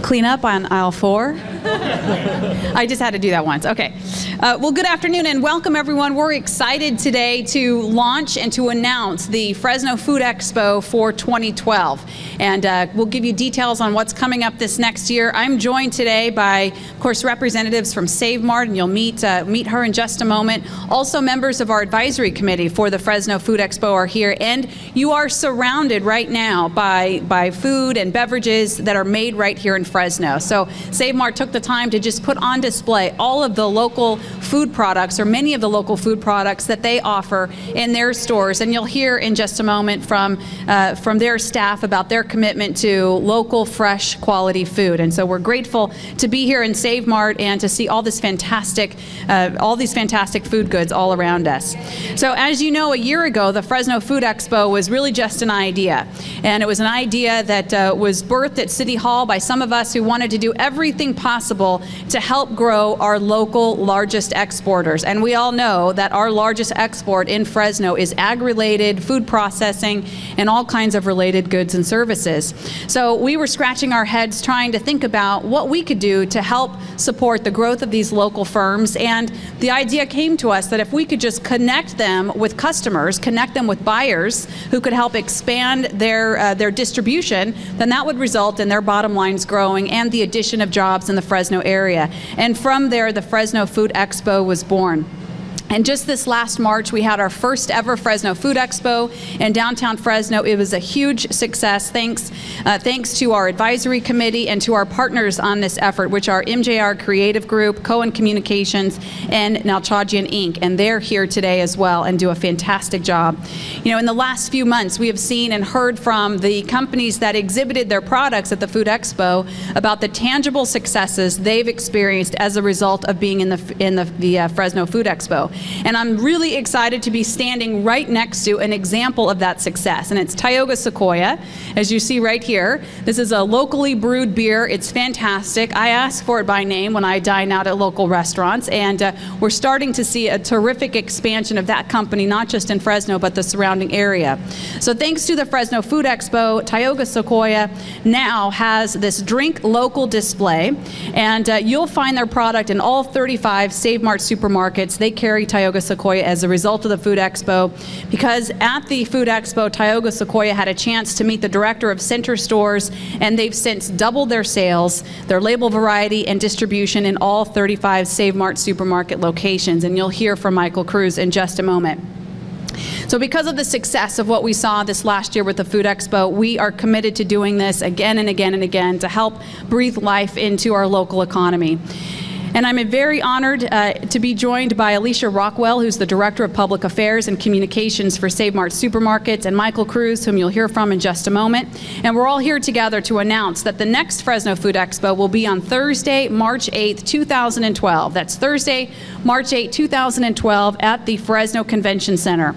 clean up on aisle 4. I just had to do that once. Okay. Well, good afternoon and welcome everyone. We're excited today to launch and to announce the Fresno Food Expo for 2012. And we'll give you details on what's coming up this next year. I'm joined today by, of course, representatives from Save Mart, and you'll meet her in just a moment. Also, members of our advisory committee for the Fresno Food Expo are here, and you are surrounded right now by food and beverages that are made right here in Fresno. So Save Mart took the time to just put on display all of the local food products, or many of the local food products that they offer in their stores, and you'll hear in just a moment from their staff about their commitment to local, fresh, quality food. And so we're grateful to be here in Save Mart and to see all these fantastic food goods all around us. So as you know, a year ago, the Fresno Food Expo was really just an idea, and it was an idea that was birthed at City Hall by some of us who wanted to do everything possible to help grow our local largest exporters. And we all know that our largest export in Fresno is ag-related, food processing, and all kinds of related goods and services. So we were scratching our heads trying to think about what we could do to help support the growth of these local firms, and the idea came to us that if we could just connect them with customers, connect them with buyers who could help expand their distribution, then that would result in their bottom lines growing and the addition of jobs in the Fresno area. And from there, the Fresno Food Expo was born. And just this last March, we had our first ever Fresno Food Expo in downtown Fresno. It was a huge success, thanks to our advisory committee and to our partners on this effort, which are MJR Creative Group, Cohen Communications, and Nalchajian Inc. And they're here today as well and do a fantastic job. You know, in the last few months, we have seen and heard from the companies that exhibited their products at the Food Expo about the tangible successes they've experienced as a result of being in the Fresno Food Expo. And I'm really excited to be standing right next to an example of that success, and it's Tioga Sequoia, as you see right here. This is a locally brewed beer. It's fantastic. I ask for it by name when I dine out at local restaurants, and we're starting to see a terrific expansion of that company, not just in Fresno, but the surrounding area. So thanks to the Fresno Food Expo, Tioga Sequoia now has this Drink Local display, and you'll find their product in all 35 Save Mart supermarkets. They carry Tioga Sequoia as a result of the Food Expo, because at the Food Expo, Tioga Sequoia had a chance to meet the director of center stores, and they've since doubled their sales, their label variety, and distribution in all 35 Save Mart supermarket locations. And you'll hear from Michael Cruz in just a moment. So because of the success of what we saw this last year with the Food Expo, we are committed to doing this again and again and again to help breathe life into our local economy. And I'm very honored to be joined by Alicia Rockwell, who's the Director of Public Affairs and Communications for Save Mart Supermarkets, and Michael Cruz, whom you'll hear from in just a moment. And we're all here together to announce that the next Fresno Food Expo will be on Thursday, March 8th, 2012. That's Thursday, March 8th, 2012 at the Fresno Convention Center.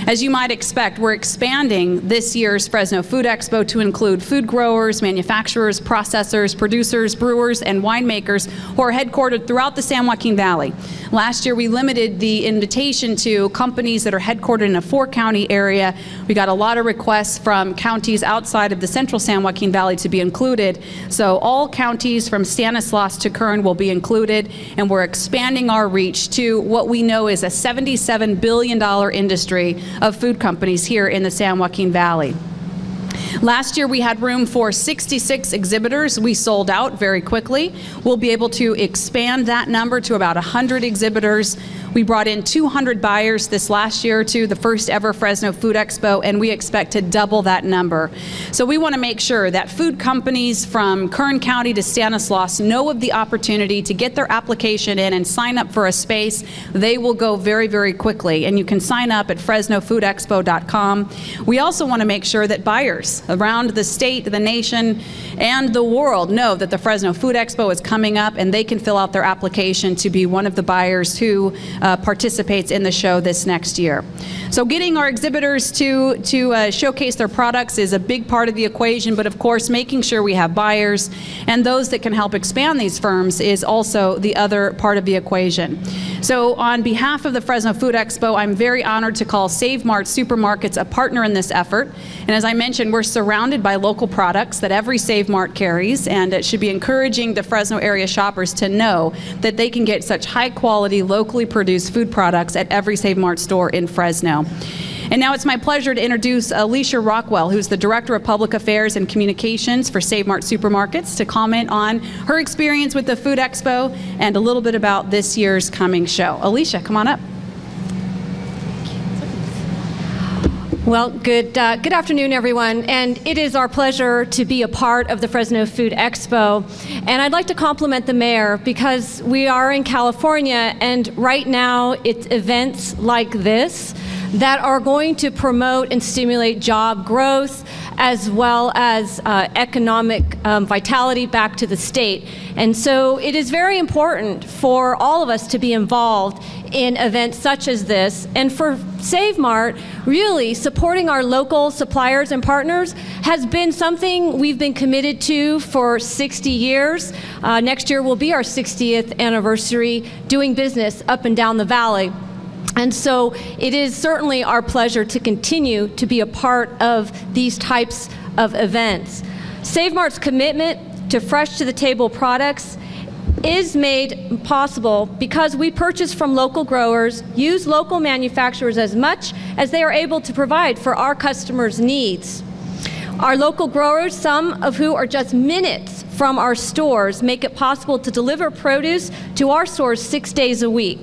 As you might expect, we're expanding this year's Fresno Food Expo to include food growers, manufacturers, processors, producers, brewers, and winemakers who are headquartered throughout the San Joaquin Valley. Last year, we limited the invitation to companies that are headquartered in a 4-county area. We got a lot of requests from counties outside of the central San Joaquin Valley to be included. So all counties from Stanislaus to Kern will be included, and we're expanding our reach to what we know is a $77 billion industry of food companies here in the San Joaquin Valley. Last year we had room for 66 exhibitors. We sold out very quickly. We'll be able to expand that number to about 100 exhibitors. We brought in 200 buyers this last year to the first ever Fresno Food Expo, and we expect to double that number. So we want to make sure that food companies from Kern County to Stanislaus know of the opportunity to get their application in and sign up for a space. They will go very, very quickly, and you can sign up at FresnoFoodExpo.com. We also want to make sure that buyers around the state, the nation, and the world know that the Fresno Food Expo is coming up, and they can fill out their application to be one of the buyers who participates in the show this next year. So getting our exhibitors to showcase their products is a big part of the equation, but of course making sure we have buyers and those that can help expand these firms is also the other part of the equation. So on behalf of the Fresno Food Expo, I'm very honored to call Save Mart Supermarkets a partner in this effort. And as I mentioned, we're surrounded by local products that every Save Mart carries, and it should be encouraging the Fresno area shoppers to know that they can get such high quality, locally produced food products at every Save Mart store in Fresno. And now it's my pleasure to introduce Alicia Rockwell, who's the Director of Public Affairs and Communications for Save Mart Supermarkets, to comment on her experience with the Food Expo and a little bit about this year's coming show. Alicia, come on up. Well, good afternoon, everyone, and it is our pleasure to be a part of the Fresno Food Expo. And I'd like to compliment the mayor because we are in California, and right now it's events like this that are going to promote and stimulate job growth as well as economic vitality back to the state. And so it is very important for all of us to be involved in events such as this. And for Save Mart, really supporting our local suppliers and partners has been something we've been committed to for 60 years. Next year will be our 60th anniversary doing business up and down the valley. And so it is certainly our pleasure to continue to be a part of these types of events. Save Mart's commitment to fresh to the table products is made possible because we purchase from local growers, use local manufacturers as much as they are able to provide for our customers' needs. Our local growers, some of who are just minutes from our stores, make it possible to deliver produce to our stores 6 days a week.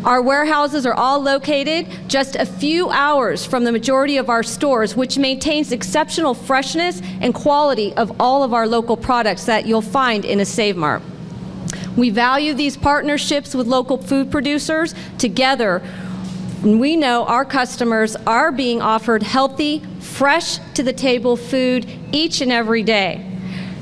Our warehouses are all located just a few hours from the majority of our stores, which maintains exceptional freshness and quality of all of our local products that you'll find in a Save Mart. We value these partnerships with local food producers. Together, we know our customers are being offered healthy, fresh to the table food each and every day.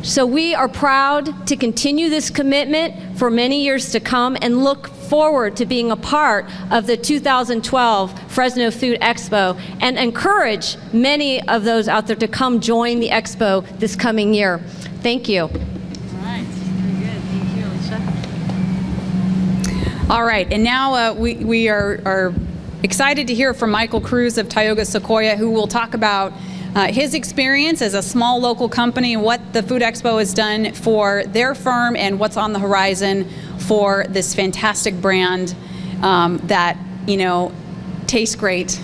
So we are proud to continue this commitment for many years to come and look forward to being a part of the 2012 Fresno Food Expo and encourage many of those out there to come join the expo this coming year. Thank you. All right, very good. Thank you, Alicia. All right, and now we are excited to hear from Michael Cruz of Tioga Sequoia, who will talk about his experience as a small local company, what the Food Expo has done for their firm, and what's on the horizon for this fantastic brand that, you know, tastes great.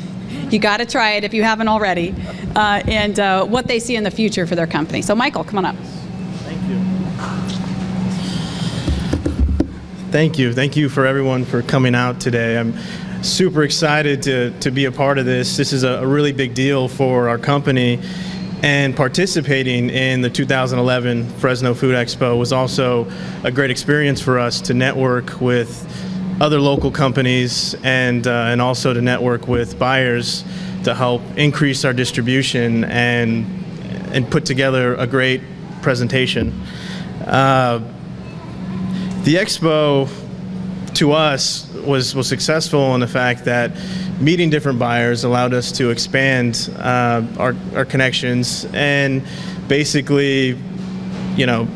You got to try it if you haven't already, and what they see in the future for their company. So Michael, come on up. Thank you. Thank you. Thank you for everyone for coming out today. I'm super excited to be a part of this. This is a really big deal for our company, and participating in the 2011 Fresno Food Expo was also a great experience for us to network with other local companies and also to network with buyers to help increase our distribution and put together a great presentation. The expo to us was successful in the fact that meeting different buyers allowed us to expand our connections and basically, you know,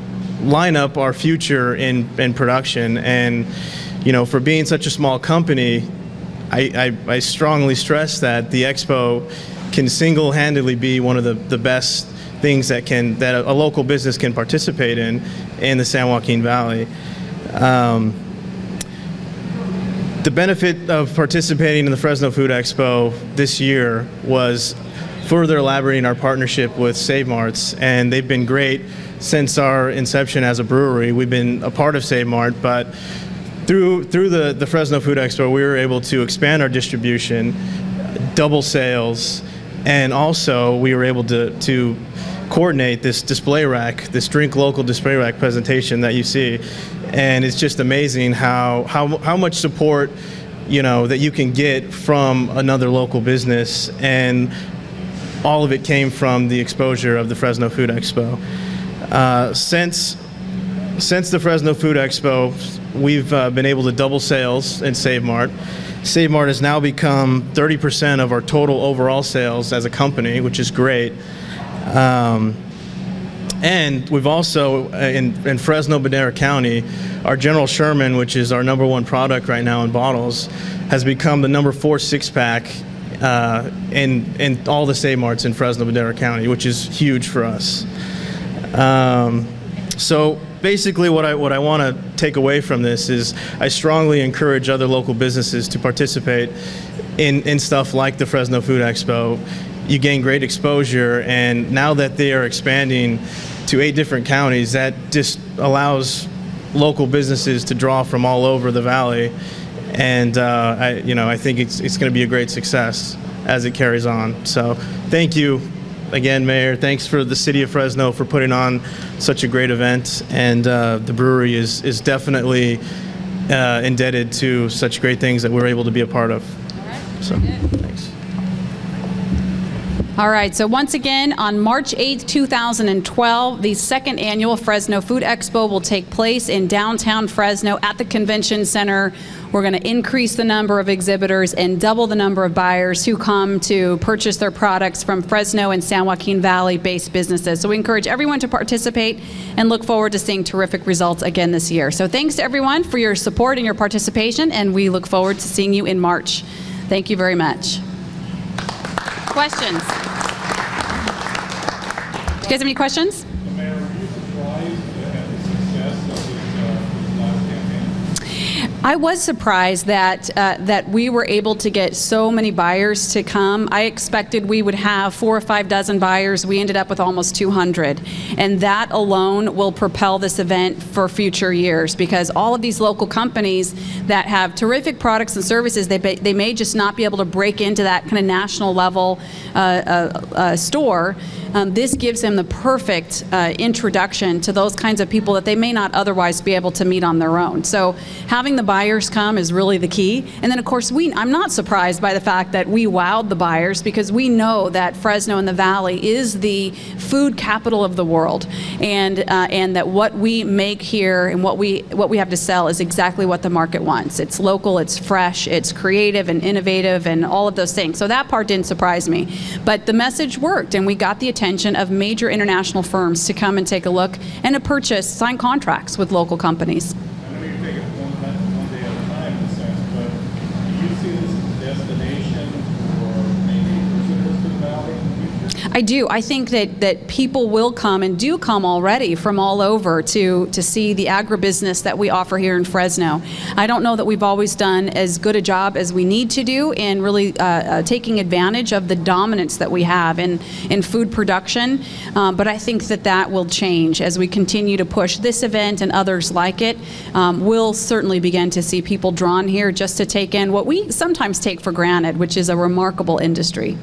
line up our future in production. And, you know, for being such a small company, I strongly stress that the expo can single-handedly be one of the best things that a local business can participate in the San Joaquin Valley. The benefit of participating in the Fresno Food Expo this year was further elaborating our partnership with Save Marts, and they've been great since our inception as a brewery. We've been a part of Save Mart, but through the Fresno Food Expo, we were able to expand our distribution, double sales, and also we were able to coordinate this display rack, this Drink Local display rack presentation that you see. And it's just amazing how much support, you know, that you can get from another local business, and all of it came from the exposure of the Fresno Food Expo. Since the Fresno Food Expo, we've been able to double sales in Save Mart. Save Mart has now become 30% of our total overall sales as a company, which is great. And we've also, in Fresno, Madera County, our General Sherman, which is our #1 product right now in bottles, has become the #4 six-pack in all the Save Marts in Fresno, Madera County, which is huge for us. So basically what I want to take away from this is I strongly encourage other local businesses to participate in stuff like the Fresno Food Expo. You gain great exposure, and now that they are expanding to 8 different counties, that just allows local businesses to draw from all over the valley, and I think it's going to be a great success as it carries on. So thank you again, Mayor. Thanks for the City of Fresno for putting on such a great event, and the brewery is definitely indebted to such great things that we're able to be a part of. All right. So thanks. All right, so once again, on March 8th, 2012, the 2nd annual Fresno Food Expo will take place in downtown Fresno at the Convention Center. We're going to increase the number of exhibitors and double the number of buyers who come to purchase their products from Fresno and San Joaquin Valley based businesses. So we encourage everyone to participate and look forward to seeing terrific results again this year. So thanks to everyone for your support and your participation, and we look forward to seeing you in March. Thank you very much. Questions? Do you guys have any questions? Mayor, were you surprised at the success of this last campaign? I was surprised that we were able to get so many buyers to come. I expected we would have 4 or 5 dozen buyers. We ended up with almost 200. And that alone will propel this event for future years, because all of these local companies that have terrific products and services, they may just not be able to break into that kind of national level store. This gives them the perfect introduction to those kinds of people that they may not otherwise be able to meet on their own. So having the buyers come is really the key. And then of course I'm not surprised by the fact that we wowed the buyers, because we know that Fresno and the Valley is the food capital of the world, and that what we make here and what we have to sell is exactly what the market wants. It's local, it's fresh, it's creative and innovative, and all of those things. So that part didn't surprise me, but the message worked, and we got the attention of major international firms to come and take a look and to purchase, sign contracts with local companies. I know you're taking it one day at a time in a sense, but do you see this as a destination for maybe visitors to the valley in the future? I do. I think that people will come, and do come already, from all over to see the agribusiness that we offer here in Fresno. I don't know that we've always done as good a job as we need to do in really taking advantage of the dominance that we have in food production, but I think that will change as we continue to push this event and others like it. We'll certainly begin to see people drawn here just to take in what we sometimes take for granted, which is a remarkable industry.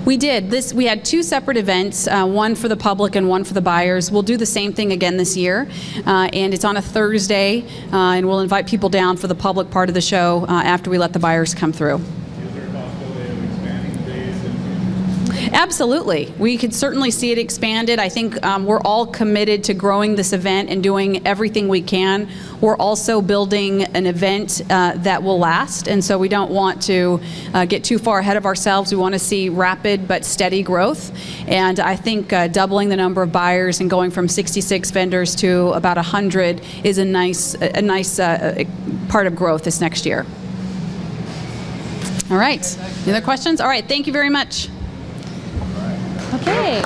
We did. We had 2 separate events, one for the public and one for the buyers. We'll do the same thing again this year, and it's on a Thursday, and we'll invite people down for the public part of the show after we let the buyers come through. Is there a possibility of expanding the days in the future? Absolutely. We could certainly see it expanded. I think we're all committed to growing this event and doing everything we can. We're also building an event that will last, and so we don't want to get too far ahead of ourselves. We want to see rapid but steady growth, and I think doubling the number of buyers and going from 66 vendors to about 100 is a nice part of growth this next year. All right. Any other questions? All right. Thank you very much. Okay.